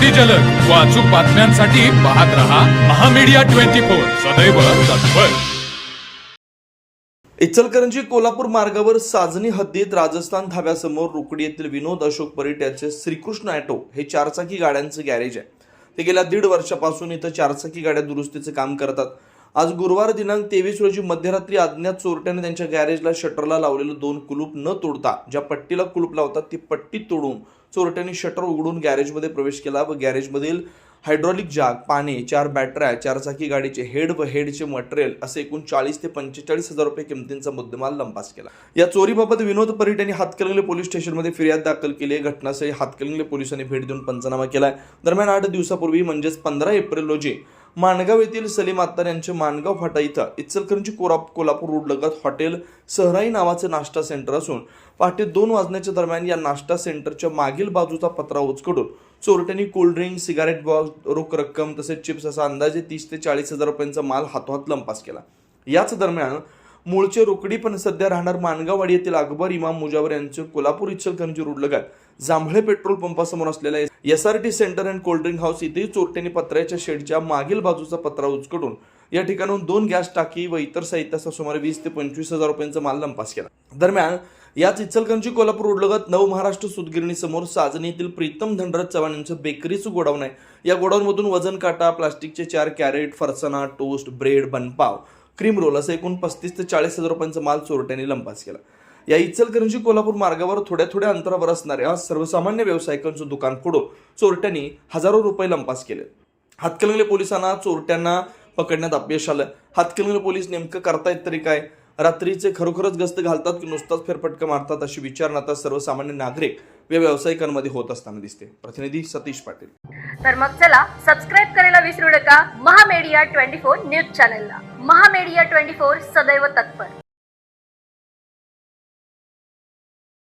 अगदी जलद व अचूक बातम्यांसाठी पाहत रहा महामीडिया 24 सदैव तत्पर. इचलकरंजी कोल्हापूर मार्गावर साजनी हद्दीत राजस्थान धाब्यासमोर रुकडी येथील विनोद अशोक परीट याचे श्रीकृष्ण ऑटो हे चारचाकी गाड्यांचे गॅरेज आहे. ते गेल्या 1.5 वर्षापासून इथं चारचाकी गाड्या दुरुस्तीचे काम करतात. आज गुरुवार दिनांक 23 रोजी मध्यरात्री अज्ञात चोरट्याने त्यांच्या गॅरेजला शटरला लावलेलं 2 कुलूप न तोडता ज्या पट्टीला कुलूप लावतात ती पट्टी तोडून चोरट्यांनी शटर उघडून गॅरेजमध्ये प्रवेश केला व गॅरेजमधील हायड्रॉलिक जॅक, पाने, 4 बॅटऱ्या, चारचाकी गाडीचे हेड व हेडचे मटेरियल असे एकूण 40 ते 45 हजार रुपये किमतींचा मुद्देमाल लंपास केला. या चोरीबाबत विनोद परीट यांनी हातकणंगले पोलीस स्टेशनमध्ये फिर्याद दाखल केली आहे. घटनास्थळी हातकणंगले पोलिसांनी भेट देऊन पंचनामा केलाय. दरम्यान 8 दिवसापूर्वी म्हणजेच 15 एप्रिल रोजी माणगाव येथील सलीम अत्तार यांचे माणगाव फाटा इथं इचलकरंजी कोल्हापूर रोड लगत हॉटेल सहराई नावाचे नाश्ता सेंटर असून पहाटे 2 वाजण्याच्या दरम्यान या नाश्ता सेंटरच्या मागील बाजूचा पत्रा उचकडून चोरट्यांनी कोल्ड्रिंक, सिगारेट बॉक्स, रोख रक्कम तसेच चिप्स असा अंदाजे 30 ते 40 हजार रुपयांचा माल हातोहात लंपास केला. याच दरम्यान मूळचे रोकडी पण सध्या राहणार माणगाववाडी येथील अकबर इमाम मुजावर यांचे कोल्हापूर इचलकरंजी रोड लगत जांभळे पेट्रोल पंपासमोर असलेल्या SRT centre and cold drink house इथेही चोरट्यांनी पत्र्याच्या शेडच्या मागील बाजूचा पत्रा उचकडून या ठिकाणून 2 गॅस टाकी व इतर साहित्याचा सुमारे 20 ते 25 हजार रुपयांचा माल लंपास केला. दरम्यान याच इचलकरंजी कोल्हापूर रोड लगत नव महाराष्ट्र सूतगिरणी समोर साजनी येथील प्रीतम धनराज चव्हाण यांचं बेकरीचं गोडाऊन आहे. या गोडाऊनमधून वजन काटा, प्लास्टिकचे 4 कॅरेट, फरसाणा, टोस्ट, ब्रेड, बनपाव, क्रीम रोल असं एकूण 35 ते 40 हजार रुपयांचा माल चोरट्यांनी लंपास केला. या इचलकरंजी कोल्हापूर मार्गावर थोड्या अंतरावर असणाऱ्या सर्वसामान्य व्यावसायिकांचं दुकान फोडून चोरट्यांनी हजारो रुपये लंपास केले. हातकणंगले पोलिसांना चोरट्यांना पकडण्यात अपयश आलं. हातकणंगले पोलीस नेमकं करतायत तरी काय? रात्रीचे खरोखरच गस्त घालतात की नुसताच फेरफटका मारतात अशी विचारणा आता सर्वसामान्य नागरिक व व्यावसायिकांमध्ये होत असताना दिसते. प्रतिनिधी सतीश पाटील. तर मग चला सबस्क्राईब करायला विसरू नका महामीडिया 24 न्यूज चॅनलला. महामीडिया 24 सदैव तत्पर.